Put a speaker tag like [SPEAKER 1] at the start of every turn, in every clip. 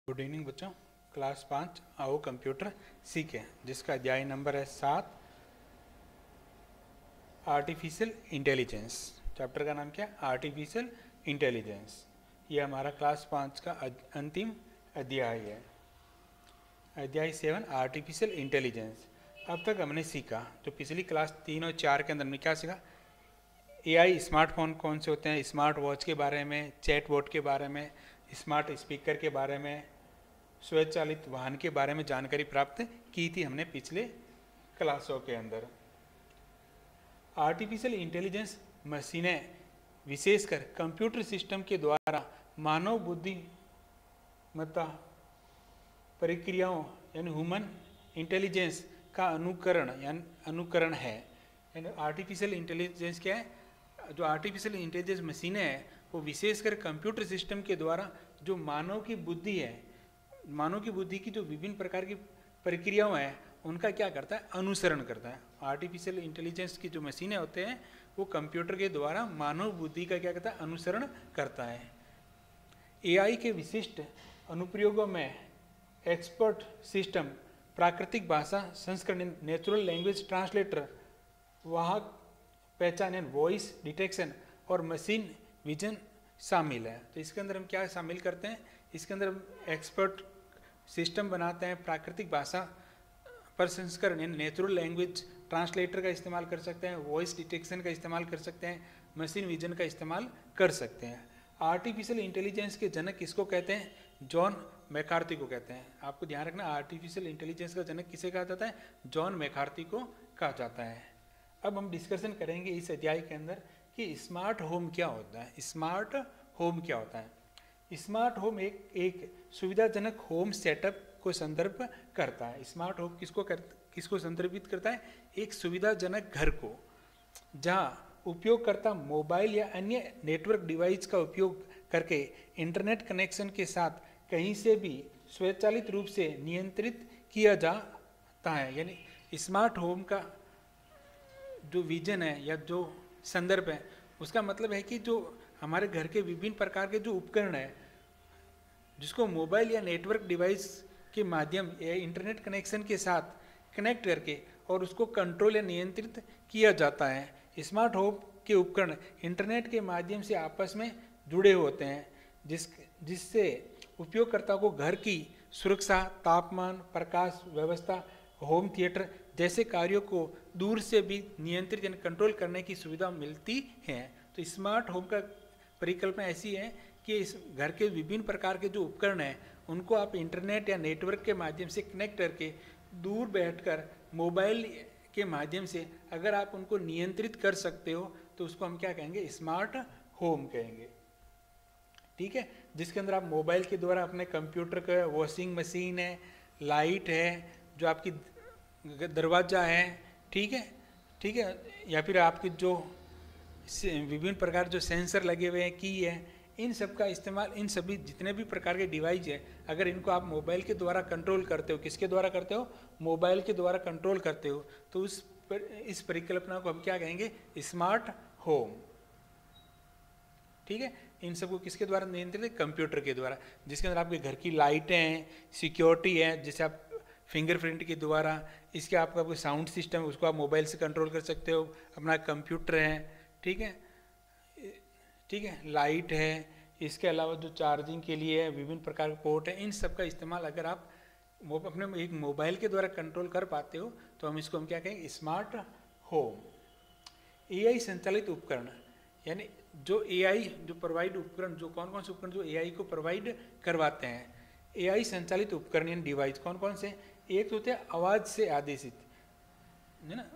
[SPEAKER 1] Good evening बच्चों। Class 5 आओ computer सीखें, जिसका अध्याय नंबर है 7 आर्टिफिशियल इंटेलिजेंस। चैप्टर का नाम क्या है? Artificial intelligence. ये हमारा क्लास 5 का अंतिम अध्याय है। अध्याय 7 आर्टिफिशियल इंटेलिजेंस। अब तक हमने सीखा, जो पिछली क्लास 3 और 4 के अंदर हमने क्या सीखा? एआई स्मार्टफोन कौन से होते हैं, स्मार्ट वॉच के बारे में, चैट बोट के बारे में, स्मार्ट स्पीकर के बारे में, स्वचालित वाहन के बारे में जानकारी प्राप्त की थी हमने पिछले क्लासों के अंदर। आर्टिफिशियल इंटेलिजेंस मशीनें विशेषकर कंप्यूटर सिस्टम के द्वारा मानव बुद्धिमत्ता प्रक्रियाओं यानी ह्यूमन इंटेलिजेंस का अनुकरण है। यानी आर्टिफिशियल इंटेलिजेंस क्या है? जो आर्टिफिशियल इंटेलिजेंस मशीनें हैं वो विशेषकर कंप्यूटर सिस्टम के द्वारा जो मानव की बुद्धि है, मानव की बुद्धि की जो विभिन्न प्रकार की प्रक्रियाओं हैं उनका क्या करता है? अनुसरण करता है। आर्टिफिशियल इंटेलिजेंस की जो मशीनें होते हैं वो कंप्यूटर के द्वारा मानव बुद्धि का क्या करता है? अनुसरण करता है। एआई के विशिष्ट अनुप्रयोगों में एक्सपर्ट सिस्टम, प्राकृतिक भाषा संस्करण, नेचुरल लैंग्वेज ट्रांसलेटर, वाहक पहचान वॉइस डिटेक्शन और मशीन विजन शामिल है। तो इसके अंदर हम क्या शामिल करते हैं? इसके अंदर हम एक्सपर्ट सिस्टम बनाते हैं, प्राकृतिक भाषा प्रसंस्करण नेचुरल लैंग्वेज ट्रांसलेटर का इस्तेमाल कर सकते हैं, वॉइस डिटेक्शन का इस्तेमाल कर सकते हैं, मशीन विजन का इस्तेमाल कर सकते हैं। आर्टिफिशियल इंटेलिजेंस के जनक किसको कहते हैं? जॉन मैकार्थी को कहते हैं। आपको ध्यान रखना, आर्टिफिशियल इंटेलिजेंस का जनक किसे कहा जाता है? जॉन मैकार्थी को कहा जाता है। अब हम डिस्कशन करेंगे इस अध्याय के अंदर कि स्मार्ट होम क्या होता है। स्मार्ट होम क्या होता है? स्मार्ट होम एक सुविधाजनक होम सेटअप को संदर्भ करता है। स्मार्ट होम किसको संदर्भित करता है? एक सुविधाजनक घर को, जहाँ उपयोगकर्ता मोबाइल या अन्य नेटवर्क डिवाइस का उपयोग करके इंटरनेट कनेक्शन के साथ कहीं से भी स्वचालित रूप से नियंत्रित किया जाता है। यानी स्मार्ट होम का जो विजन है या जो संदर्भ है, उसका मतलब है कि जो हमारे घर के विभिन्न प्रकार के जो उपकरण है, जिसको मोबाइल या नेटवर्क डिवाइस के माध्यम या इंटरनेट कनेक्शन के साथ कनेक्ट करके और उसको कंट्रोल या नियंत्रित किया जाता है। स्मार्ट होम के उपकरण इंटरनेट के माध्यम से आपस में जुड़े होते हैं, जिससे उपयोगकर्ता को घर की सुरक्षा, तापमान, प्रकाश व्यवस्था, होम थिएटर जैसे कार्यों को दूर से भी नियंत्रित यानी कंट्रोल करने की सुविधा मिलती है। तो स्मार्ट होम का परिकल्पना ऐसी है कि इस घर के विभिन्न प्रकार के जो उपकरण हैं उनको आप इंटरनेट या नेटवर्क के माध्यम से कनेक्ट करके दूर बैठकर मोबाइल के माध्यम से अगर आप उनको नियंत्रित कर सकते हो तो उसको हम क्या कहेंगे? स्मार्ट होम कहेंगे। ठीक है, जिसके अंदर आप मोबाइल के द्वारा अपने कंप्यूटर का, वॉशिंग मशीन है, लाइट है, जो आपकी दरवाजा है, ठीक है, या फिर आपके जो विभिन्न प्रकार जो सेंसर लगे हुए हैं, की है, इन सब का इस्तेमाल, इन सभी जितने भी प्रकार के डिवाइस है, अगर इनको आप मोबाइल के द्वारा कंट्रोल करते हो, किसके द्वारा करते हो? मोबाइल के द्वारा कंट्रोल करते हो, तो इस परिकल्पना को हम क्या कहेंगे? Smart home. ठीक है, इन सबको किसके द्वारा नियंत्रित है? कंप्यूटर के द्वारा, जिसके अंदर आपके घर की लाइटें हैं, सिक्योरिटी है, जैसे आप फिंगरप्रिंट के द्वारा, इसके आपका कोई साउंड सिस्टम है उसको आप मोबाइल से कंट्रोल कर सकते हो, अपना कंप्यूटर है, ठीक है, लाइट है, इसके अलावा जो चार्जिंग के लिए है, विभिन्न प्रकार के पोर्ट है, इन सब का इस्तेमाल अगर आप अपने एक मोबाइल के द्वारा कंट्रोल कर पाते हो तो हम क्या कहेंगे? Smart home. एआई संचालित उपकरण, यानी जो एआई जो प्रोवाइड उपकरण, जो कौन कौन से उपकरण जो एआई को प्रोवाइड करवाते हैं, एआई संचालित उपकरण यानी डिवाइस कौन कौन से? एक तो होते हैं आवाज़ से आदेशित, है ना,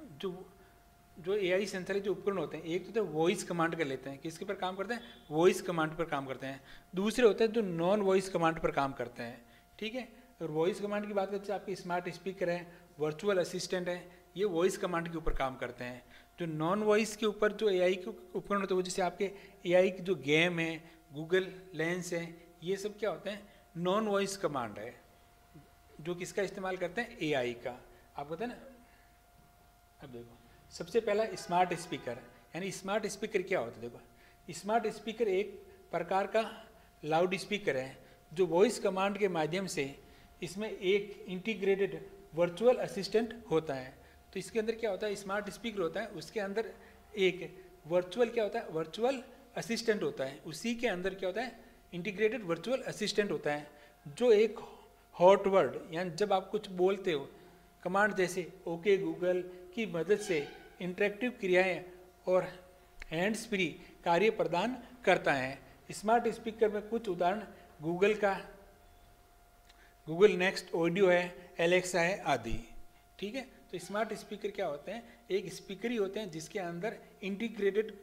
[SPEAKER 1] जो एआई संचालित जो उपकरण होते हैं, एक तो वॉइस कमांड कर लेते हैं, किसके पर काम करते हैं? वॉइस कमांड पर काम करते हैं। दूसरे होते हैं जो नॉन वॉइस कमांड पर काम करते हैं। ठीक है, और वॉइस कमांड की बात करते हैं, आपके स्मार्ट स्पीकर है, वर्चुअल असिस्टेंट है, ये वॉइस कमांड के ऊपर काम करते हैं। जो नॉन वॉइस के ऊपर जो एआई के उपकरण होते हैं, वो जैसे आपके एआई की जो गेम है, गूगल लेंस है, ये सब क्या होते हैं? नॉन वॉइस कमांड है, जो किसका इस्तेमाल करते हैं? एआई का। आप कहते हैं ना, अब देखो सबसे पहला स्मार्ट स्पीकर, यानी स्मार्ट स्पीकर क्या होता है? देखो, स्मार्ट स्पीकर एक प्रकार का लाउड स्पीकर है जो वॉइस कमांड के माध्यम से इसमें एक इंटीग्रेटेड वर्चुअल असिस्टेंट होता है। तो इसके अंदर क्या होता है, स्मार्ट स्पीकर होता है, उसके अंदर एक वर्चुअल क्या होता है, वर्चुअल असिस्टेंट होता है। उसी के अंदर क्या होता है, इंटीग्रेटेड वर्चुअल असिस्टेंट होता है, जो एक हॉट वर्ड यानी जब आप कुछ बोलते हो कमांड जैसे ओके गूगल की मदद से इंटरेक्टिव क्रियाएं और हैंड्स फ्री कार्य प्रदान करता है। स्मार्ट स्पीकर में कुछ उदाहरण गूगल का गूगल नेक्स्ट ऑडियो है, एलेक्सा है आदि। ठीक है, तो स्मार्ट स्पीकर क्या होते हैं, एक स्पीकर ही होते हैं जिसके अंदर इंटीग्रेटेड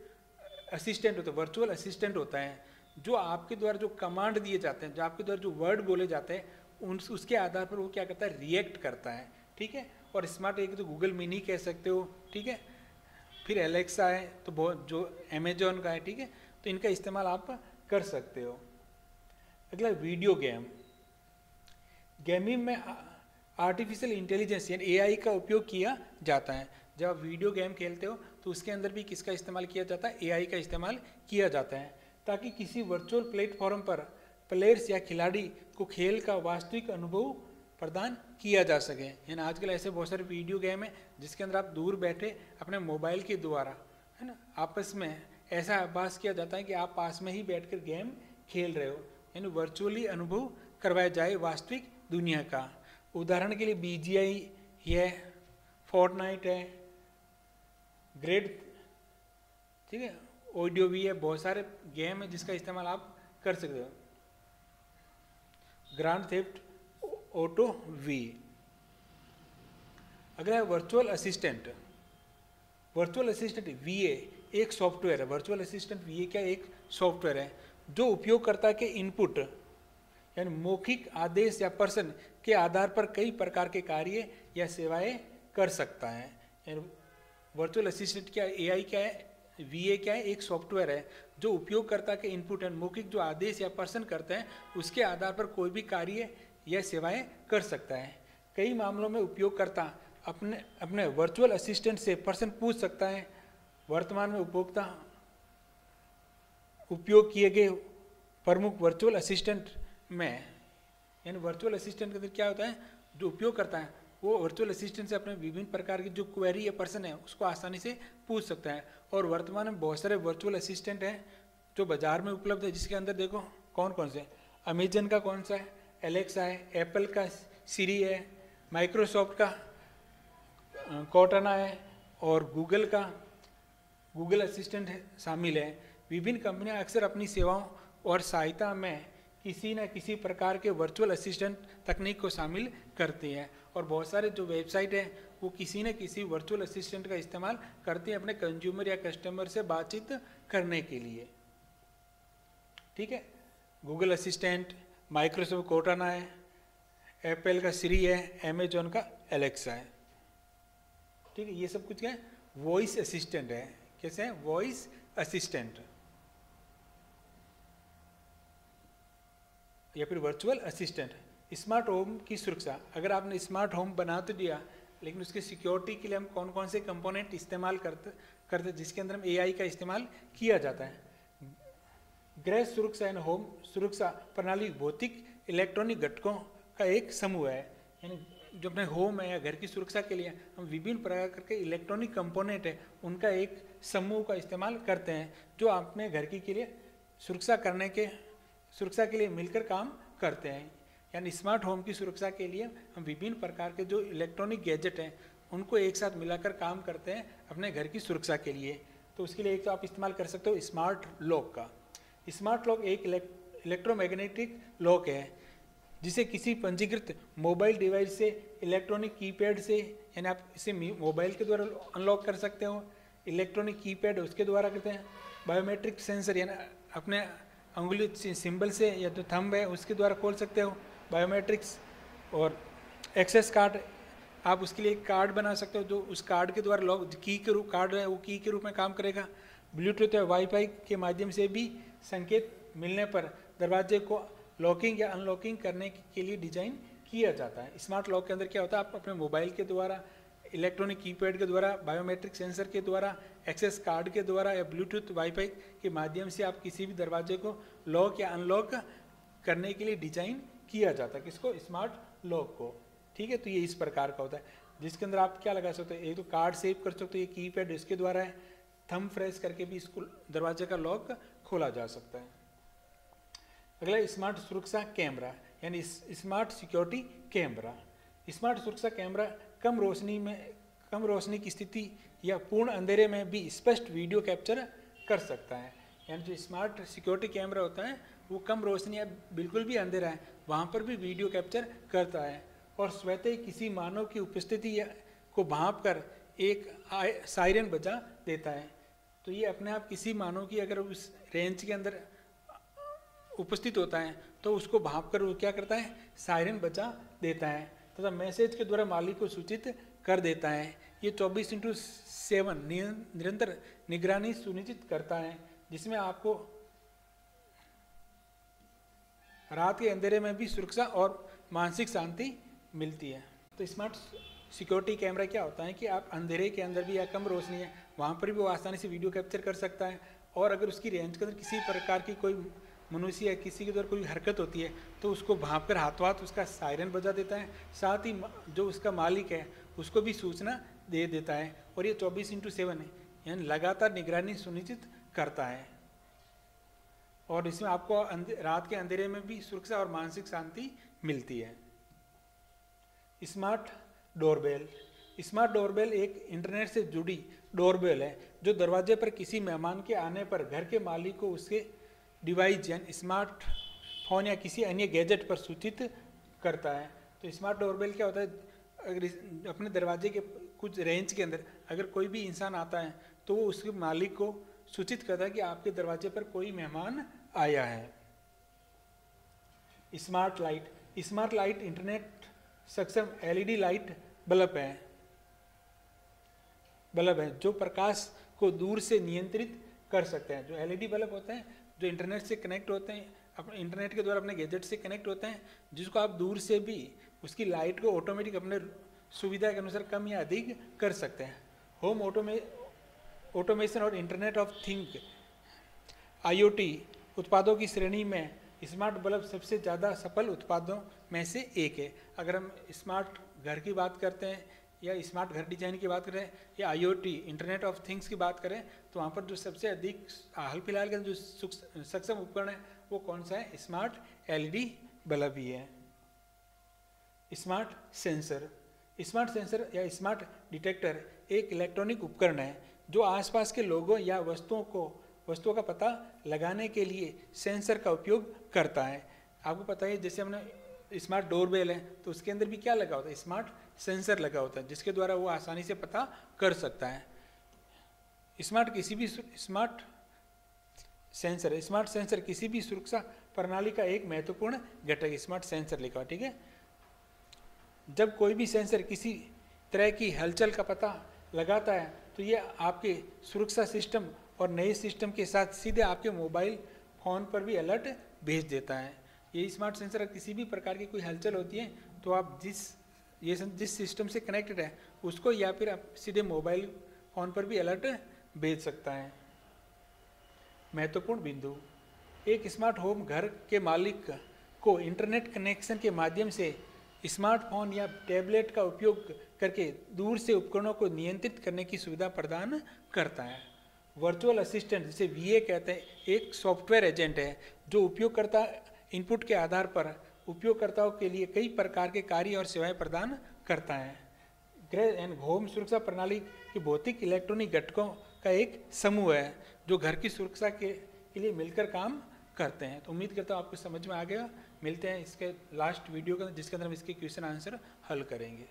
[SPEAKER 1] असिस्टेंट होता है, वर्चुअल असिस्टेंट होता है, जो आपके द्वारा जो कमांड दिए जाते हैं, जो आपके द्वारा जो वर्ड बोले जाते हैं उसके आधार पर वो क्या करता है, रिएक्ट करता है। ठीक है, और स्मार्ट एक तो गूगल मिनी कह सकते हो, ठीक है, फिर एलेक्सा है तो बहुत जो अमेजोन का है, ठीक है, तो इनका इस्तेमाल आप कर सकते हो। अगला वीडियो गेम। गेमिंग में आर्टिफिशियल इंटेलिजेंस यानी एआई का उपयोग किया जाता है। जब आप वीडियो गेम खेलते हो तो उसके अंदर भी किसका इस्तेमाल किया जाता है, एआई का इस्तेमाल किया जाता है, ताकि किसी वर्चुअल प्लेटफॉर्म पर प्लेयर्स या खिलाड़ी को खेल का वास्तविक अनुभव प्रदान किया जा सके। यानी आजकल ऐसे बहुत सारे वीडियो गेम है जिसके अंदर आप दूर बैठे अपने मोबाइल के द्वारा, है ना, आपस में ऐसा आभास किया जाता है कि आप पास में ही बैठकर गेम खेल रहे हो, यानी वर्चुअली अनुभव करवाया जाए वास्तविक दुनिया का। उदाहरण के लिए BGI है, फोर्टनाइट है, ग्रेड, ठीक है, ऑडियो भी है, बहुत सारे गेम है जिसका इस्तेमाल आप कर सकते हो। Grand theft auto V। अगला है virtual assistant. Virtual assistant VA एक सॉफ्टवेयर है। वर्चुअल असिस्टेंट VA क्या एक सॉफ्टवेयर है जो उपयोगकर्ता के इनपुट यानी मौखिक आदेश या प्रश्न के आधार पर कई प्रकार के कार्य या सेवाएं कर सकता है। वर्चुअल असिस्टेंट क्या, AI क्या है, VA क्या है, एक सॉफ्टवेयर है जो उपयोगकर्ता के इनपुट एंड मौखिक जो आदेश या प्रश्न करते हैं उसके आधार पर कोई भी कार्य या सेवाएं कर सकता है। कई मामलों में उपयोगकर्ता अपने वर्चुअल असिस्टेंट से प्रश्न पूछ सकता है। वर्तमान में उपभोक्ता उपयोग किए गए प्रमुख वर्चुअल असिस्टेंट में, यानी वर्चुअल असिस्टेंट के अंदर क्या होता है, जो उपयोग करता है वो वर्चुअल असिस्टेंट से अपने विभिन्न प्रकार की जो क्वेरी या प्रश्न है उसको आसानी से पूछ सकता है। और वर्तमान में बहुत सारे वर्चुअल असिस्टेंट हैं जो बाजार में उपलब्ध है, जिसके अंदर देखो कौन कौन से, अमेजन का कौन सा है, एलेक्सा है, एप्पल का सिरी है, माइक्रोसॉफ्ट का कॉर्टाना है और गूगल का गूगल असिस्टेंट शामिल है। विभिन्न कंपनियां अक्सर अपनी सेवाओं और सहायता में किसी न किसी प्रकार के वर्चुअल असिस्टेंट तकनीक को शामिल करती है, और बहुत सारे जो वेबसाइट हैं वो किसी न किसी वर्चुअल असिस्टेंट का इस्तेमाल करती हैं अपने कंज्यूमर या कस्टमर से बातचीत करने के लिए। ठीक है, गूगल असिस्टेंट, माइक्रोसॉफ्ट कॉर्टाना है, एप्पल का सिरी है, अमेजोन का एलेक्सा है। ठीक है, ये सब कुछ क्या है, वॉइस असिस्टेंट है। कैसे है, वॉइस असिस्टेंट या फिर वर्चुअल असिस्टेंट। स्मार्ट होम की सुरक्षा, अगर आपने स्मार्ट होम बना तो दिया, लेकिन उसके सिक्योरिटी के लिए हम कौन कौन से कंपोनेंट इस्तेमाल करते जिसके अंदर हम AI का इस्तेमाल किया जाता है। गृह सुरक्षा यानी होम सुरक्षा प्रणाली भौतिक इलेक्ट्रॉनिक घटकों का एक समूह है, यानी जो अपने होम है या घर की सुरक्षा के लिए हम विभिन्न प्रकार के इलेक्ट्रॉनिक कंपोनेंट है उनका एक समूह का इस्तेमाल करते हैं, जो अपने घर की के लिए सुरक्षा के लिए मिलकर काम करते हैं। यानी स्मार्ट होम की सुरक्षा के लिए हम विभिन्न प्रकार के जो इलेक्ट्रॉनिक गैजेट हैं उनको एक साथ मिलाकर काम करते हैं अपने घर की सुरक्षा के लिए। तो उसके लिए एक तो आप इस्तेमाल कर सकते हो स्मार्ट लॉक का। स्मार्ट लॉक एक इलेक्ट्रोमैग्नेटिक लॉक है जिसे किसी पंजीकृत मोबाइल डिवाइस से इलेक्ट्रॉनिक कीपैड से, यानी आप इसे मोबाइल के द्वारा अनलॉक कर सकते हो, इलेक्ट्रॉनिक कीपैड उसके द्वारा करते हैं, बायोमेट्रिक सेंसर यानी अपने अंगुली सिंबल से या जो थंब है उसके द्वारा खोल सकते हो बायोमेट्रिक्स, और एक्सेस कार्ड आप उसके लिए एक कार्ड बना सकते हो जो उस कार्ड के द्वारा लॉक की के रूप कार्ड है वो की के रूप में काम करेगा। ब्लूटूथ या वाईफाई के माध्यम से भी संकेत मिलने पर दरवाजे को लॉकिंग या अनलॉकिंग करने के लिए डिजाइन किया जाता है। स्मार्ट लॉक के अंदर क्या होता है, आप अपने मोबाइल के द्वारा, इलेक्ट्रॉनिक कीपैड के द्वारा, बायोमेट्रिक सेंसर के द्वारा, एक्सेस कार्ड के द्वारा या ब्लूटूथ वाईफाई के माध्यम से आप किसी भी दरवाजे को लॉक या अनलॉक करने के लिए डिजाइन किया जाता है। किसको? स्मार्ट लॉक को। ठीक है, तो ये इस प्रकार का होता है, जिसके अंदर आप क्या लगा सकते हो, एक तो कार्ड सेव कर सकते हो, ये कीपैड इसके द्वारा है, थंब प्रेस करके भी इसको दरवाजे का लॉक खोला जा सकता है। अगला स्मार्ट सुरक्षा कैमरा यानी स्मार्ट सिक्योरिटी कैमरा। स्मार्ट सुरक्षा कैमरा कम रोशनी की स्थिति या पूर्ण अंधेरे में भी स्पष्ट वीडियो कैप्चर कर सकता है। यानी जो स्मार्ट सिक्योरिटी कैमरा होता है वो कम रोशनी या बिल्कुल भी अंधेरा है वहाँ पर भी वीडियो कैप्चर करता है और स्वतः ही किसी मानव की उपस्थिति को भांप कर एक सायरन बजा देता है। तो ये अपने आप किसी मानव की अगर उस रेंज के अंदर उपस्थित होता है तो उसको भांप कर वो क्या करता है, सायरन बजा देता है तथा मैसेज के द्वारा मालिक को सूचित कर देता है। ये 24/7 निरंतर निगरानी सुनिश्चित करता है, जिसमें आपको रात के अंधेरे में भी सुरक्षा और मानसिक शांति मिलती है। तो स्मार्ट सिक्योरिटी कैमरा क्या होता है कि आप अंधेरे के अंदर भी या कम रोशनी है वहाँ पर भी वो आसानी से वीडियो कैप्चर कर सकता है, और अगर उसकी रेंज के अंदर किसी प्रकार की कोई मनुष्य या किसी के द्वारा कोई हरकत होती है तो उसको भांप कर हाथों हाथ उसका सायरन बजा देता है, साथ ही जो उसका मालिक है उसको भी सूचना दे देता है। और ये 24/7 है, यानी लगातार निगरानी सुनिश्चित करता है और इसमें आपको रात के अंधेरे में भी सुरक्षा और मानसिक शांति मिलती है। Smart doorbell. स्मार्ट डोरबेल एक इंटरनेट से जुड़ी डोरबेल है जो दरवाजे पर किसी मेहमान के आने पर घर के मालिक को उसके डिवाइस यानी स्मार्टफोन या किसी अन्य गैजेट पर सूचित करता है। तो स्मार्ट डोरबेल क्या होता है, अगर अपने दरवाजे के कुछ रेंज के अंदर अगर कोई भी इंसान आता है तो वो उसके मालिक को सूचित करता है कि आपके दरवाजे पर कोई मेहमान आया है। Smart light. Smart light internet सक्षम एलईडी लाइट बल्ब है जो प्रकाश को दूर से नियंत्रित कर सकते हैं। जो एलईडी बल्ब होते हैं जो इंटरनेट से कनेक्ट होते हैं, अपने इंटरनेट के द्वारा अपने गैजेट से कनेक्ट होते हैं, जिसको आप दूर से भी उसकी लाइट को ऑटोमेटिक अपने सुविधा के अनुसार कम या अधिक कर सकते हैं। होम ऑटोमेशन और इंटरनेट ऑफ थिंग IoT उत्पादों की श्रेणी में स्मार्ट बल्ब सबसे ज़्यादा सफल उत्पादों में से एक है। अगर हम स्मार्ट घर की बात करते हैं या स्मार्ट घर डिजाइन की बात करें या IoT इंटरनेट ऑफ थिंग्स की बात करें तो वहाँ पर जो सबसे अधिक हाल फिलहाल के जो सक्षम उपकरण है वो कौन सा है, स्मार्ट LED बल्ब ही है। Smart sensor. स्मार्ट सेंसर या स्मार्ट डिटेक्टर एक इलेक्ट्रॉनिक उपकरण है जो आसपास के लोगों या वस्तुओं का पता लगाने के लिए सेंसर का उपयोग करता है। आपको पता है जैसे हमने स्मार्ट डोरबेल है तो उसके अंदर भी क्या लगा होता है, स्मार्ट सेंसर लगा होता है जिसके द्वारा वो आसानी से पता कर सकता है। स्मार्ट सेंसर किसी भी सुरक्षा प्रणाली का एक महत्वपूर्ण घटक है। स्मार्ट सेंसर लिखा हुआ, ठीक है। जब कोई भी सेंसर किसी तरह की हलचल का पता लगाता है तो ये आपके सुरक्षा सिस्टम और नए सिस्टम के साथ सीधे आपके मोबाइल फ़ोन पर भी अलर्ट भेज देता है। ये स्मार्ट सेंसर किसी भी प्रकार की कोई हलचल होती है तो आप जिस सिस्टम से कनेक्टेड है उसको या फिर आप सीधे मोबाइल फ़ोन पर भी अलर्ट भेज सकता है। महत्वपूर्ण बिंदु। एक स्मार्ट होम घर के मालिक को इंटरनेट कनेक्शन के माध्यम से स्मार्टफोन या टैबलेट का उपयोग करके दूर से उपकरणों को नियंत्रित करने की सुविधा प्रदान करता है। वर्चुअल असिस्टेंट जिसे VA कहते हैं एक सॉफ्टवेयर एजेंट है जो उपयोगकर्ता इनपुट के आधार पर उपयोगकर्ताओं के लिए कई प्रकार के कार्य और सेवाएं प्रदान करता है। गृह एंड होम सुरक्षा प्रणाली की भौतिक इलेक्ट्रॉनिक घटकों का एक समूह है जो घर की सुरक्षा के लिए मिलकर काम करते हैं। तो उम्मीद करता हूँ आपको समझ में आ गया। मिलते हैं इसके लास्ट वीडियो का जिसके अंदर हम इसके क्वेश्चन आंसर हल करेंगे।